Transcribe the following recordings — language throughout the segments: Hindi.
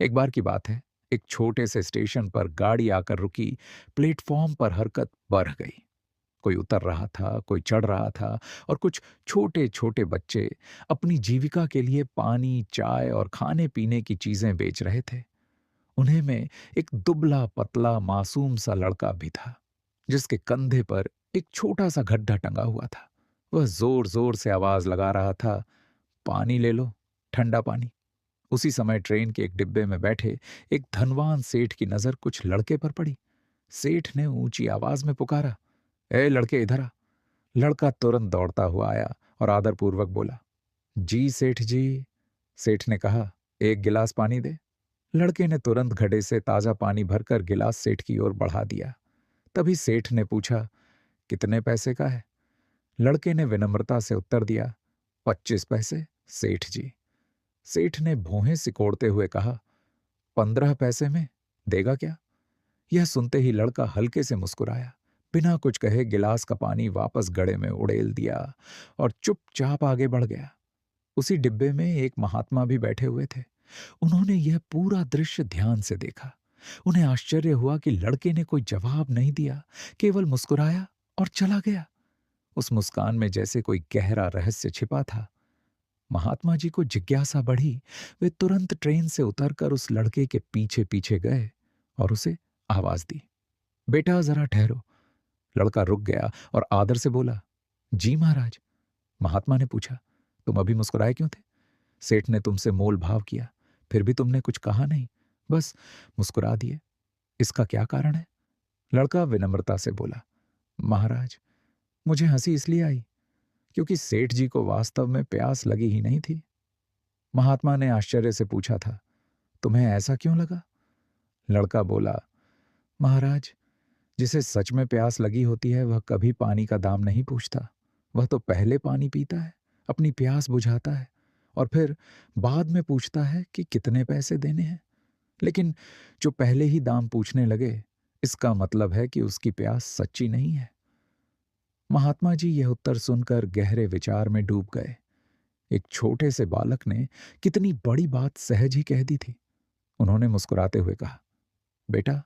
एक बार की बात है, एक छोटे से स्टेशन पर गाड़ी आकर रुकी। प्लेटफॉर्म पर हरकत बढ़ गई। कोई उतर रहा था, कोई चढ़ रहा था, और कुछ छोटे-छोटे बच्चे अपनी जीविका के लिए पानी, चाय और खाने-पीने की चीजें बेच रहे थे। उन्हें में एक दुबला-पतला मासूम सा लड़का भी था, जिसके कंधे पर एक छोटा सा गड्ढा टंगा हुआ था। वह जोर-जोर से आवाज लगा रहा था, "पानी ले लो, ठंडा पानी।" उसी समय ट्रेन के एक डिब्बे में बैठे एक धनवान सेठ की नजर कुछ लड़के पर पड़ी। सेठ ने ऊंची आवाज में पुकारा, "ए लड़के, इधर आ।" लड़का तुरंत दौड़ता हुआ आया और आदरपूर्वक बोला, "जी सेठ जी।" सेठ ने कहा, "एक गिलास पानी दे।" लड़के ने तुरंत घड़े से ताजा पानी भरकर गिलास सेठ की ओर बढ़ा दिया। तभी सेठ ने पूछा, "कितने पैसे का है?" लड़के ने विनम्रता से उत्तर दिया, "25 पैसे, सेठ जी।" सेठ ने भौहें सिकोड़ते हुए कहा, 15 पैसे में देगा क्या? यह सुनते ही लड़का हल्के से मुस्कुराया, बिना कुछ कहे गिलास का पानी वापस गड़े में उड़ेल दिया और चुपचाप आगे बढ़ गया। उसी डिब्बे में एक महात्मा भी बैठे हुए थे। उन्होंने यह पूरा दृश्य ध्यान से देखा। उन्हें आश्चर्य हुआ कि लड़के ने कोई जवाब नहीं दिया, केवल मुस्कुराया और चला गया। उस मुस्कान में जैसे कोई गहरा रहस्य छिपा था। महात्मा जी को जिज्ञासा बढ़ी। वे तुरंत ट्रेन से उतरकर उस लड़के के पीछे पीछे गए और उसे आवाज दी, "बेटा जरा ठहरो।" लड़का रुक गया और आदर से बोला, "जी महाराज।" महात्मा ने पूछा, "तुम अभी मुस्कुराए क्यों थे? सेठ ने तुमसे मोल भाव किया, फिर भी तुमने कुछ कहा नहीं, बस मुस्कुरा दिए। इसका क्या कारण है?" लड़का विनम्रता से बोला, "महाराज, मुझे हंसी इसलिए आई क्योंकि सेठ जी को वास्तव में प्यास लगी ही नहीं थी।" महात्मा ने आश्चर्य से पूछा था, "तुम्हें ऐसा क्यों लगा?" लड़का बोला, "महाराज, जिसे सच में प्यास लगी होती है वह कभी पानी का दाम नहीं पूछता। वह तो पहले पानी पीता है, अपनी प्यास बुझाता है और फिर बाद में पूछता है कि कितने पैसे देने हैं। लेकिन जो पहले ही दाम पूछने लगे, इसका मतलब है कि उसकी प्यास सच्ची नहीं है।" महात्मा जी यह उत्तर सुनकर गहरे विचार में डूब गए। एक छोटे से बालक ने कितनी बड़ी बात सहज ही कह दी थी। उन्होंने मुस्कुराते हुए कहा, "बेटा,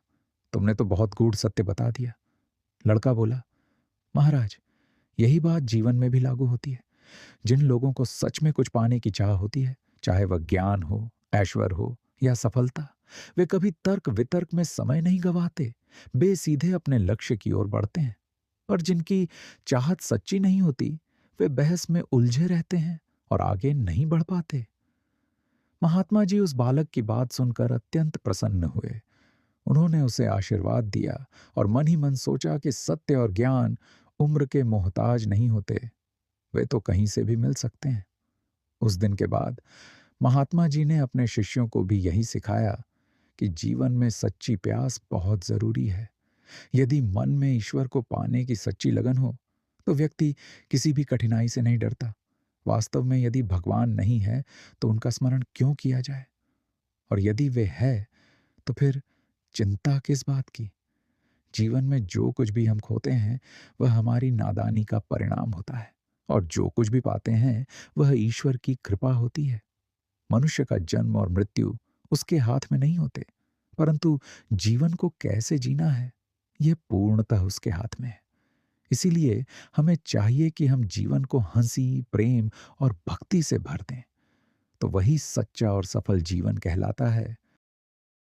तुमने तो बहुत गूढ़ सत्य बता दिया।" लड़का बोला, "महाराज, यही बात जीवन में भी लागू होती है। जिन लोगों को सच में कुछ पाने की चाह होती है, चाहे वह ज्ञान हो, ऐश्वर्य हो या सफलता, वे कभी तर्क वितर्क में समय नहीं गंवाते, बेसीधे अपने लक्ष्य की ओर बढ़ते हैं। और जिनकी चाहत सच्ची नहीं होती, वे बहस में उलझे रहते हैं और आगे नहीं बढ़ पाते।" महात्मा जी उस बालक की बात सुनकर अत्यंत प्रसन्न हुए। उन्होंने उसे आशीर्वाद दिया और मन ही मन सोचा कि सत्य और ज्ञान उम्र के मोहताज नहीं होते, वे तो कहीं से भी मिल सकते हैं। उस दिन के बाद महात्मा जी ने अपने शिष्यों को भी यही सिखाया कि जीवन में सच्ची प्यास बहुत जरूरी है। यदि मन में ईश्वर को पाने की सच्ची लगन हो, तो व्यक्ति किसी भी कठिनाई से नहीं डरता। वास्तव में यदि भगवान नहीं है, तो उनका स्मरण क्यों किया जाए? और यदि वे है, तो फिर चिंता किस बात की? जीवन में जो कुछ भी हम खोते हैं, वह हमारी नादानी का परिणाम होता है, और जो कुछ भी पाते हैं, वह ईश्वर की कृपा होती है। मनुष्य का जन्म और मृत्यु उसके हाथ में नहीं होते, परंतु जीवन को कैसे जीना है, यह पूर्णतः उसके हाथ में है। इसीलिए हमें चाहिए कि हम जीवन को हंसी, प्रेम और भक्ति से भर दें। तो वही सच्चा और सफल जीवन कहलाता है,